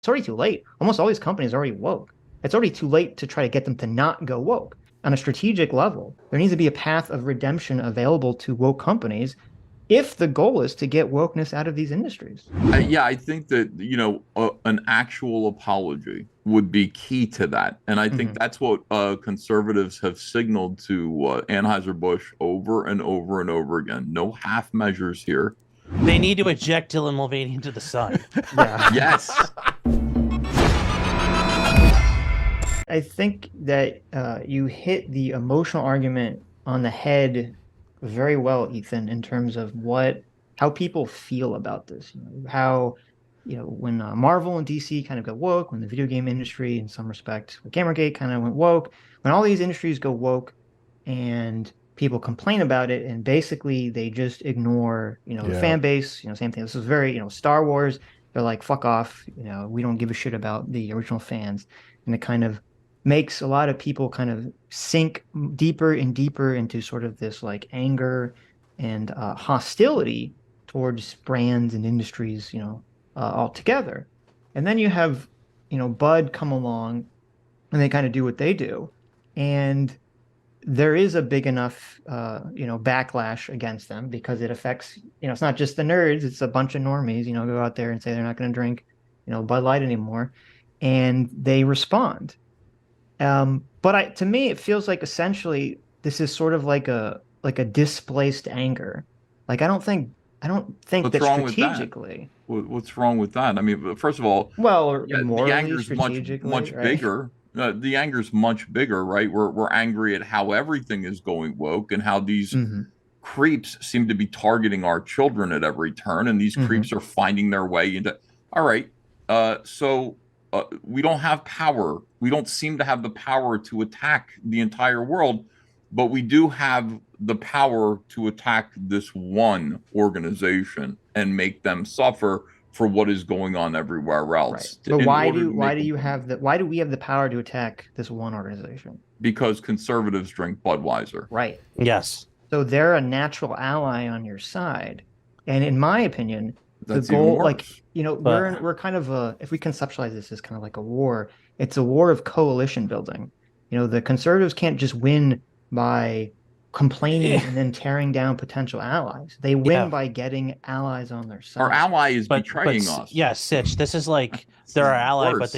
It's already too late. Almost all these companies are already woke. It's already too late to try to get them to not go woke. On a strategic level, there needs to be a path of redemption available to woke companies if the goal is to get wokeness out of these industries. Yeah, I think that, an actual apology would be key to that. And I think Mm-hmm. that's what conservatives have signaled to Anheuser-Busch over and over and over again. No half measures here. They need to eject Dylan Mulvaney into the sun. Yeah. Yes. I think that you hit the emotional argument on the head very well, Ethan, in terms of how people feel about this. How, when Marvel and DC kind of go woke, when the video game industry, in some respect, like Gamergate kind of went woke, when all these industries go woke, and people complain about it, and basically they just ignore, the fan base. Same thing. This is very, Star Wars. They're like, fuck off. We don't give a shit about the original fans, and it kind of makes a lot of people kind of sink deeper and deeper into sort of this like anger and hostility towards brands and industries, altogether. And then you have, Bud come along and they kind of do what they do. And there is a big enough, backlash against them because it affects, it's not just the nerds, it's a bunch of normies, go out there and say they're not going to drink, Bud Light anymore. And they respond. But to me, it feels like essentially this is sort of like a displaced anger. Like I don't think What's that wrong with strategically. that? What's wrong with that? I mean, first of all, Well, or yeah, the morally, anger's strategically, much right? bigger. The anger's much bigger, right? We're angry at how everything is going woke and how these Mm-hmm. creeps seem to be targeting our children at every turn, and these Mm-hmm. creeps are finding their way into. All right, so we don't have power. We don't seem to have the power to attack the entire world, but we do have the power to attack this one organization and make them suffer for what is going on everywhere else. Right. But in why order to why make do you them- have why do we have the power to attack this one organization? Because conservatives drink Budweiser. Right. Yes. So they're a natural ally on your side. And in my opinion, That's the goal, even like, worse. we're kind of if we conceptualize this as kind of like a war, it's a war of coalition building. The conservatives can't just win by complaining and then tearing down potential allies. They win by getting allies on their side. Our ally is betraying us. Yeah, Sitch, this is like they're our ally, but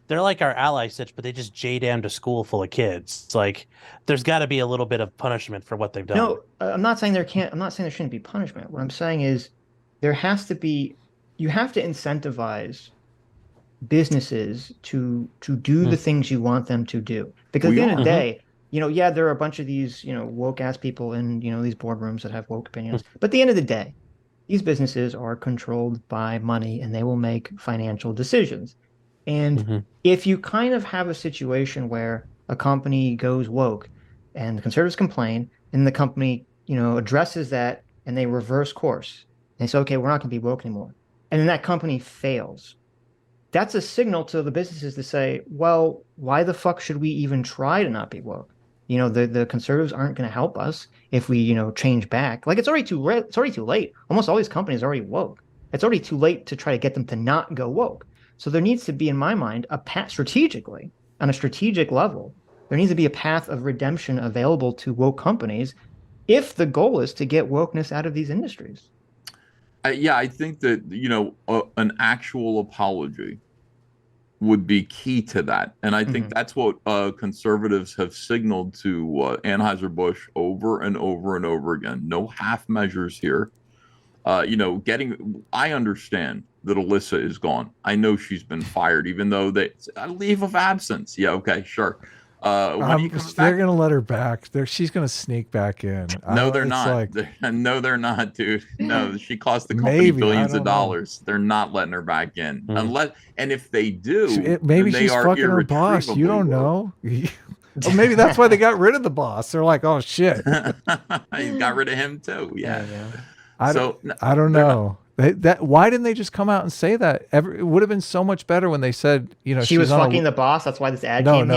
they're like our ally, Sitch, but they just J-damned a school full of kids. It's like there's got to be a little bit of punishment for what they've done. No, I'm not saying I'm not saying there shouldn't be punishment. What I'm saying is you have to incentivize businesses to do the things you want them to do. Because at the end of the day, there are a bunch of these, woke ass people in, these boardrooms that have woke opinions. But at the end of the day, these businesses are controlled by money and they will make financial decisions. And if you kind of have a situation where a company goes woke and the conservatives complain and the company, addresses that and they reverse course. They say, okay, we're not going to be woke anymore. And then that company fails. That's a signal to the businesses to say, well, why the fuck should we even try to not be woke? The conservatives aren't going to help us if we, change back. Like it's already too late. Almost all these companies are already woke. It's already too late to try to get them to not go woke. So there needs to be, in my mind, a path strategically, on a strategic level, there needs to be a path of redemption available to woke companies if the goal is to get wokeness out of these industries. Yeah, I think that, an actual apology would be key to that. And I think that's what conservatives have signaled to Anheuser-Busch over and over and over again. No half measures here. I understand that Alyssa is gone. I know she's been fired, even though a leave of absence. Yeah, okay, sure. They're gonna let her back. She's gonna sneak back in. No, they're not. No, they're not, dude. No, she cost the company billions of dollars. They're not letting her back in and if they do, maybe she's fucking her boss. You don't know. Well, maybe that's why they got rid of the boss. They're like, oh shit, you got rid of him too. Yeah. I don't know. Why didn't they just come out and say that? It would have been so much better when they said, she was fucking the boss. That's why this campaign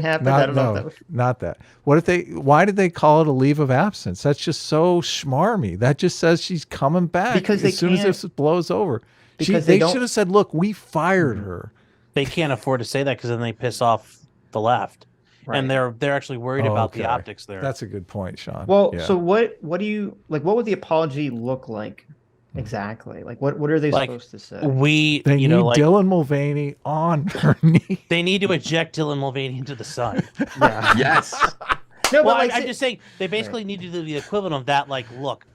happened. I don't know. Not that. Why did they call it a leave of absence? That's just so schmarmy. That just says she's coming back because as soon as this blows over. because They should have said, "Look, we fired her." They can't afford to say that because then they piss off the left, and they're actually worried about the optics there. That's a good point, Sean. Well, so what do you like? What would the apology look like exactly? Like, what are they supposed to say? They need Dylan Mulvaney on her knee. They need to eject Dylan Mulvaney into the sun. Yeah. Yes. No, well, but I'm just saying they basically need to do the equivalent of that. Like, look,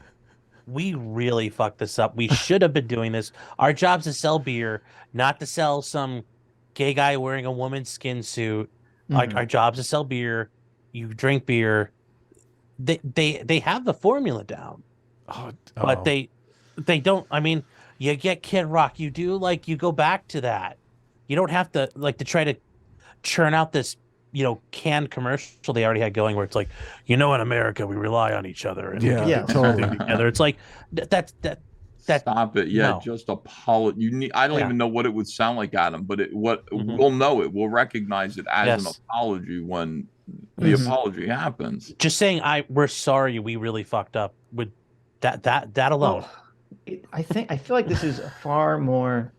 we really fucked this up. We should have been doing this. Our job's to sell beer, not to sell some gay guy wearing a woman's skin suit. Like, our job's to sell beer. You drink beer. They have the formula down, but they don't. I mean, you get Kid Rock. You do you go back to that. You don't have to to try to churn out this canned commercial they already had going where it's like, in America we rely on each other and totally together. It's like that Stop it. Just apologize. I don't even know what it would sound like, Adam, but we'll know it. We'll recognize it as an apology when the apology happens. Just saying we're sorry, we really fucked up with that alone. Well, I feel like this is a far more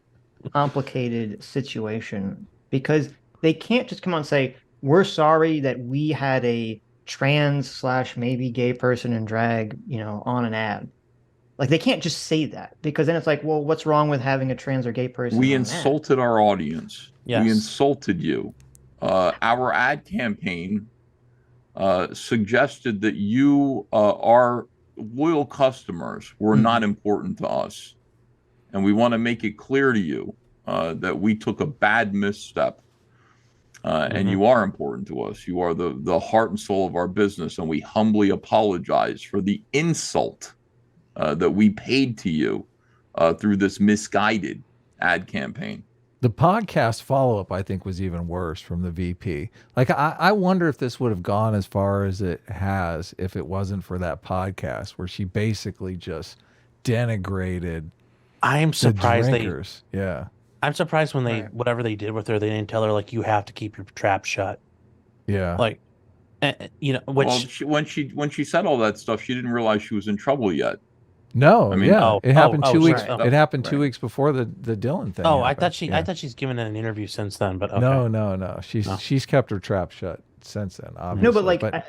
complicated situation because they can't just come out and say, we're sorry that we had a trans / maybe gay person in drag, on an ad. Like, they can't just say that because then it's like, well, what's wrong with having a trans or gay person? We insulted our audience. Yes. We insulted you. Our ad campaign suggested that you, our loyal customers, were not important to us. And we want to make it clear to you that we took a bad misstep. And you are important to us. You are the heart and soul of our business, and we humbly apologize for the insult that we paid to you through this misguided ad campaign. The podcast follow-up, I think, was even worse from the VP. Like, I wonder if this would have gone as far as it has if it wasn't for that podcast where she basically just denigrated I'm surprised the drinkers. I'm surprised when whatever they did with her, they didn't tell her you have to keep your trap shut. Yeah. Which when she said all that stuff, she didn't realize she was in trouble yet. No, it happened 2 weeks. right. It happened 2 weeks before the Dylan thing. Oh, happened. I thought she's given an interview since then, but okay. No. She's kept her trap shut since then. Obviously. No,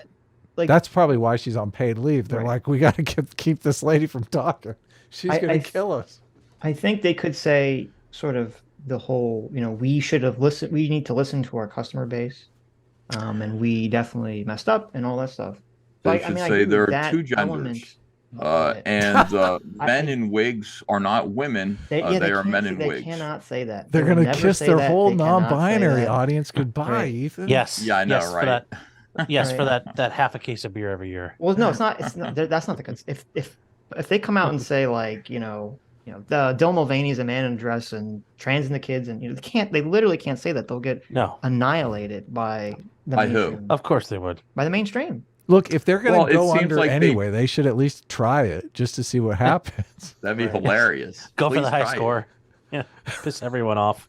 but that's probably why she's on paid leave. They're like, we got to keep this lady from talking. She's going to kill us. I think they could say sort of the whole, we should have listened. We need to listen to our customer base, and we definitely messed up and all that stuff. They should say there are two genders. Men in wigs are not women. They are men in wigs. They cannot say that. They're going to kiss their whole non-binary audience goodbye, Ethan. Yes. Yeah, I know, yes, right? For that half a case of beer every year. Well, no, it's not. That's not the. If they come out and say the Dylan Mulvaney is a man in a dress and trans in the kids, and they literally can't say that. They'll get annihilated by the mainstream. Who? Of course they would. By the mainstream. Look, if they're going to go under anyway, they should at least try it just to see what happens. That'd be hilarious. Go for the high score. Yeah, piss everyone off.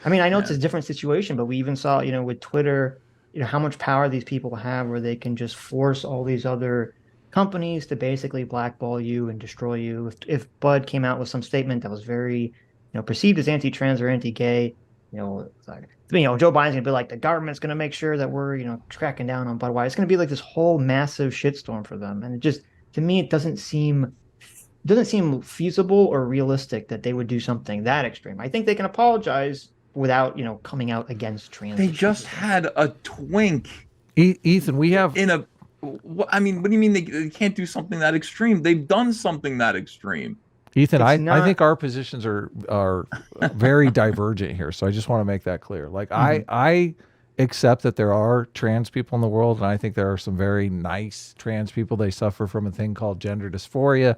I mean, I know it's a different situation, but we even saw, with Twitter, how much power these people have where they can just force all these other companies to basically blackball you and destroy you. If Bud came out with some statement that was very, perceived as anti-trans or anti-gay, it's like, Joe Biden's gonna be like, the government's gonna make sure that we're, cracking down on Budweiser. It's gonna be like this whole massive shitstorm for them, and it just, to me, it doesn't seem feasible or realistic that they would do something that extreme. I think they can apologize without, coming out against trans. They just had a twink. Ethan, we have I mean, what do you mean they can't do something that extreme? They've done something that extreme. Ethan, I think our positions are very divergent here, so I just want to make that clear. Like, I accept that there are trans people in the world, and I think there are some very nice trans people. They suffer from a thing called gender dysphoria,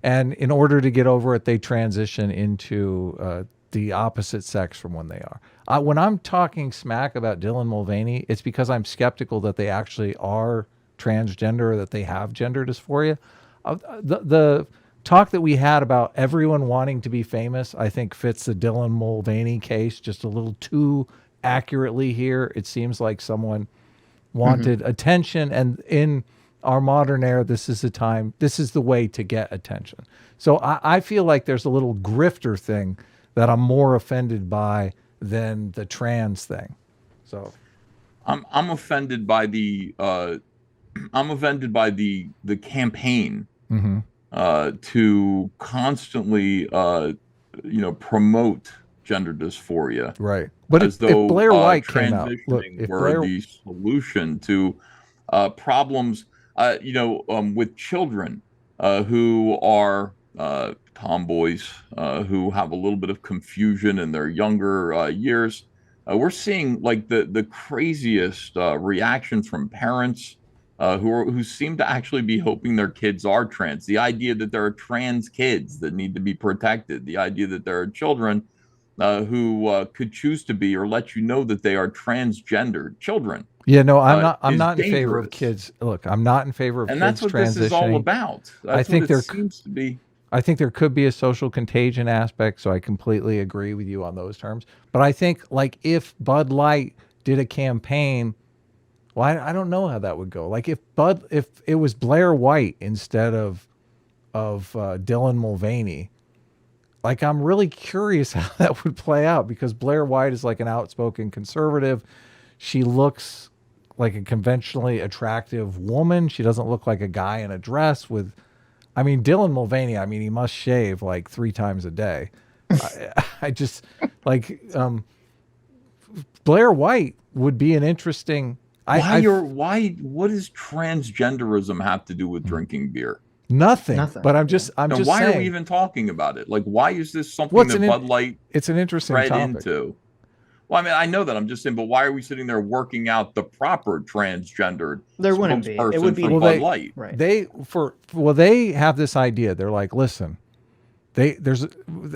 and in order to get over it, they transition into the opposite sex from when they are. When I'm talking smack about Dylan Mulvaney, it's because I'm skeptical that they actually are transgender or that they have gender dysphoria. The talk that we had about everyone wanting to be famous, I think fits the Dylan Mulvaney case just a little too accurately here. It seems like someone wanted attention, and in our modern era, this is the time, this is the way to get attention. So I feel like there's a little grifter thing that I'm more offended by than the trans thing. So I'm offended by the I'm offended by the campaign to constantly promote gender dysphoria, right. But as if though Blair White came out, look, transitioning if were Blair, the solution to problems, with children who are tomboys, who have a little bit of confusion in their younger years. We're seeing like the craziest reactions from parents who seem to actually be hoping their kids are trans. The idea that there are trans kids that need to be protected. The idea that there are children who could choose to be or let you know that they are transgendered children. yeah, no, I'm Is not in favor of dangerous. kids. Look, I'm not in favor of And kids that's what this is all transitioning. about. I That's what think it there seems to be. I think there could be a social contagion aspect, so I completely agree with you on those terms. But I think like if Bud Light did a campaign, well, I don't know how that would go. Like if it was Blair White instead of Dylan Mulvaney, like I'm really curious how that would play out because Blair White is like an outspoken conservative. She looks like a conventionally attractive woman. She doesn't look like a guy in a dress with, I mean, Dylan Mulvaney, I mean, he must shave like 3 times a day. I just like Blair White would be an interesting. What does transgenderism have to do with drinking beer? Nothing. Nothing. But I'm Yeah. just And why saying. are we even talking about it? Like, why is this something What's that Bud Light it's an interesting read topic. into? Well, I mean, I know that. I'm just saying, but why are we sitting there working out the proper transgendered There wouldn't be. It spokesperson would be for Well, Bud they- Light? right. They have this idea. They're like, listen,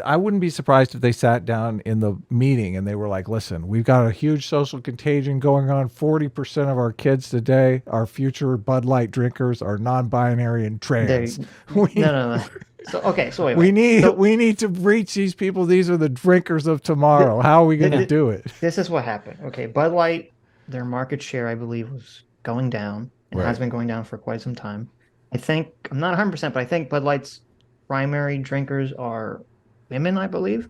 I wouldn't be surprised if they sat down in the meeting and they were like, listen, we've got a huge social contagion going on. 40% of our kids today, our future Bud Light drinkers, are non-binary and trans. No. So okay, so wait. We wait. need to reach these people. These are the drinkers of tomorrow. How are we going to do it? This is what happened. Okay, Bud Light, their market share, I believe, was going down and Right. has been going down for quite some time. I think I'm not 100%, but I think Bud Light's primary drinkers are women, I believe.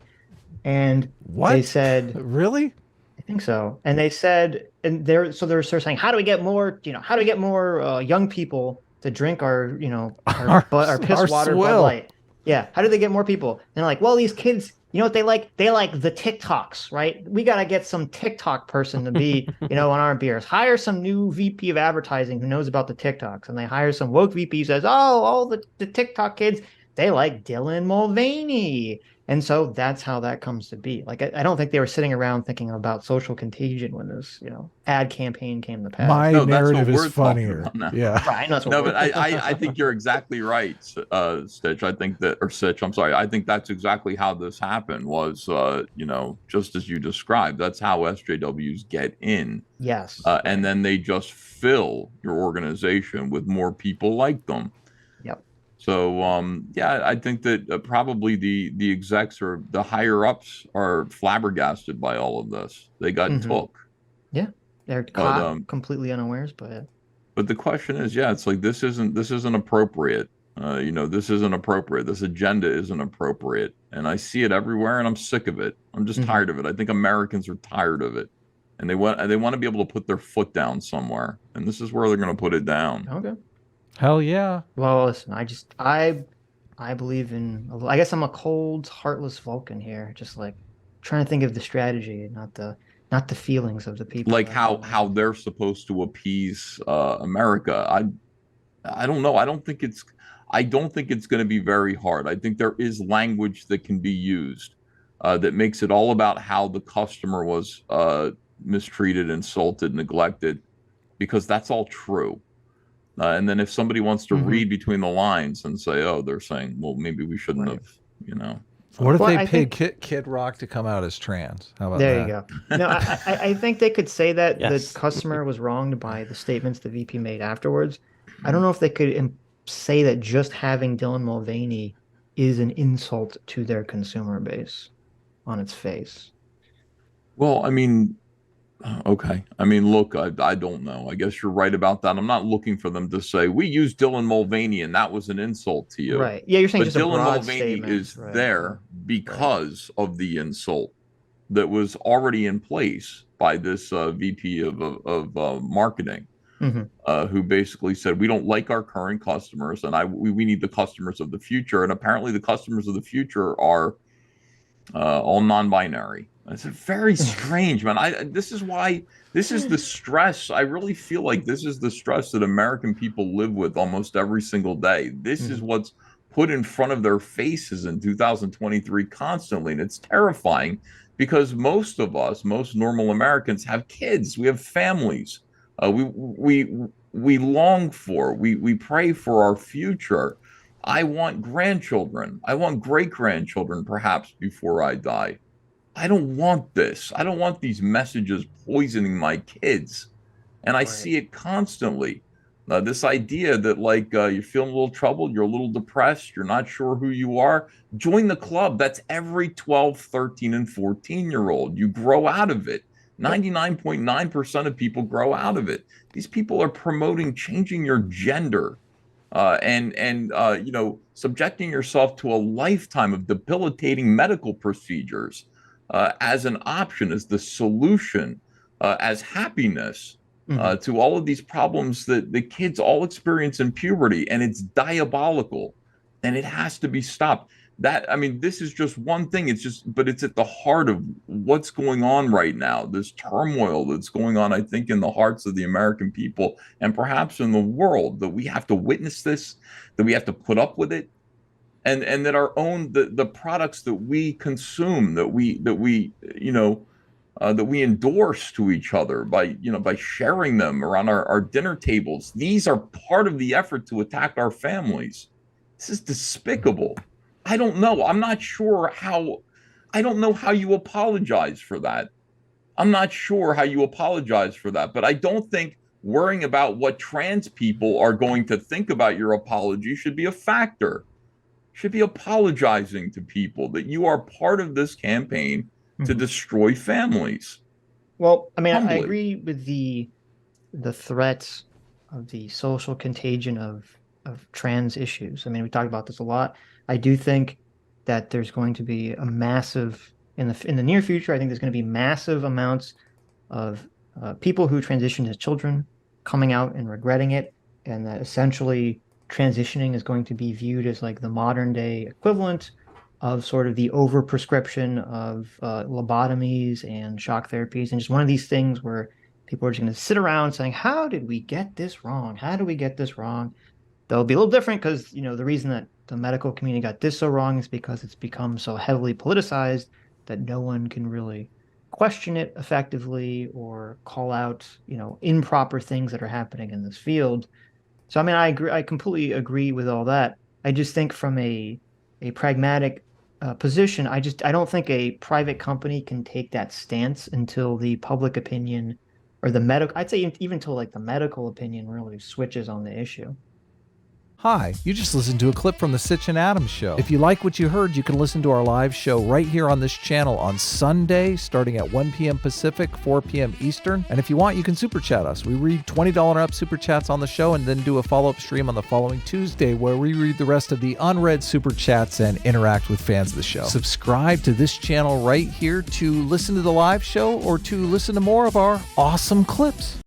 And What? they said, Really? I think so. And they said, and they're sort of saying, how do we get more, how do we get more young people to drink our our piss water Bud swill. Light? Yeah. How do they get more people? And they're like, well, these kids, you know what they like? They like the TikToks, right? We got to get some TikTok person to be, on our beers. Hire some new VP of advertising who knows about the TikToks. And they hire some woke VP who says, oh, all the TikTok kids, they like Dylan Mulvaney. And so that's how that comes to be. Like, I don't think they were sitting around thinking about social contingent when this, ad campaign came to pass. My No, that's what narrative we're is talking funnier. about now. Yeah. Right, that's what No, we're- but I think you're exactly right, Stitch. I think that, or Sitch, I'm sorry. I think that's exactly how this happened was, just as you described, that's how SJWs get in. Yes. And then they just fill your organization with more people like them. Yep. So, I think that probably the execs or the higher ups are flabbergasted by all of this. They got took. Yeah. They're caught completely unawares, but the question is, it's like this isn't appropriate. This isn't appropriate. This agenda isn't appropriate, and I see it everywhere, and I'm sick of it. I'm just tired of it. I think Americans are tired of it, and they want to be able to put their foot down somewhere, and this is where they're going to put it down. okay. Hell yeah. Well, listen, I believe in. I guess I'm a cold, heartless Vulcan here, just like trying to think of the strategy, not the feelings of the people. Like how they're supposed to appease America. I don't know. I don't think it's going to be very hard. I think there is language that can be used that makes it all about how the customer was mistreated, insulted, neglected, because that's all true. And then if somebody wants to read between the lines and say, oh, they're saying, well, maybe we shouldn't have, What if Well, they I paid think- Kid Rock to come out as trans? How about There that? you go. No, I think they could say that Yes. the customer was wronged by the statements the VP made afterwards. I don't know if they could say that just having Dylan Mulvaney is an insult to their consumer base on its face. Well, I mean, Okay. I mean, look, I don't know. I guess you're right about that. I'm not looking for them to say, we used Dylan Mulvaney and that was an insult to you. Right. Yeah, you're saying But just a Dylan broad Mulvaney statement, is right? there Right. because of the insult that was already in place by this VP of marketing, Hmm. who basically said, we don't like our current customers and we need the customers of the future. And apparently the customers of the future are all non-binary. It's very strange, man. This is the stress. I really feel like this is the stress that American people live with almost every single day. This is Hmm. what's put in front of their faces in 2023 constantly. And it's terrifying because most of us, most normal Americans have kids. We have families. We long for, we pray for our future. I want grandchildren. I want great grandchildren, perhaps, before I die. I don't want this. I don't want these messages poisoning my kids. And I Right. see it constantly. This idea that, like, you're feeling a little troubled, you're a little depressed, you're not sure who you are, join the club. That's every 12, 13, and 14-year-old. You grow out of it. Yep. 99.9% of people grow out of it. These people are promoting changing your gender and subjecting yourself to a lifetime of debilitating medical procedures as an option, as the solution, as happiness Hmm. to all of these problems that the kids all experience in puberty, and it's diabolical, and it has to be stopped. That I mean, this is just one thing. But it's at the heart of what's going on right now. This turmoil that's going on, I think, in the hearts of the American people and perhaps in the world. That we have to witness this, that we have to put up with it, and that our own the products that we consume, that we endorse to each other by sharing them around our dinner tables. These are part of the effort to attack our families. This is despicable. I don't know. I'm not sure how. I don't know how you apologize for that. I'm not sure how you apologize for that, but I don't think worrying about what trans people are going to think about your apology should be a factor. Should be apologizing to people that you are part of this campaign to Hmm. destroy families. Well, I mean, I Humbly. agree with the threats of the social contagion of trans issues. I mean, we talked about this a lot. I do think that there's going to be a massive in the near future. I think there's going to be massive amounts of people who transition as children coming out and regretting it, and that essentially transitioning is going to be viewed as like the modern day equivalent of sort of the overprescription of lobotomies and shock therapies, and just one of these things where people are just going to sit around saying, "How did we get this wrong? How did we get this wrong?" They'll be a little different because the reason that the medical community got this so wrong is because it's become so heavily politicized that no one can really question it effectively or call out improper things that are happening in this field. So I mean, I agree. I completely agree with all that. I just think from a pragmatic position, I don't think a private company can take that stance until the public opinion or the medical. I'd say even until like the medical opinion really switches on the issue. Hi, you just listened to a clip from the Sitch and Adams show. If you like what you heard, you can listen to our live show right here on this channel on Sunday, starting at 1 p.m. Pacific, 4 p.m. Eastern. And if you want, you can super chat us. We read $20 and up super chats on the show and then do a follow-up stream on the following Tuesday where we read the rest of the unread super chats and interact with fans of the show. Subscribe to this channel right here to listen to the live show or to listen to more of our awesome clips.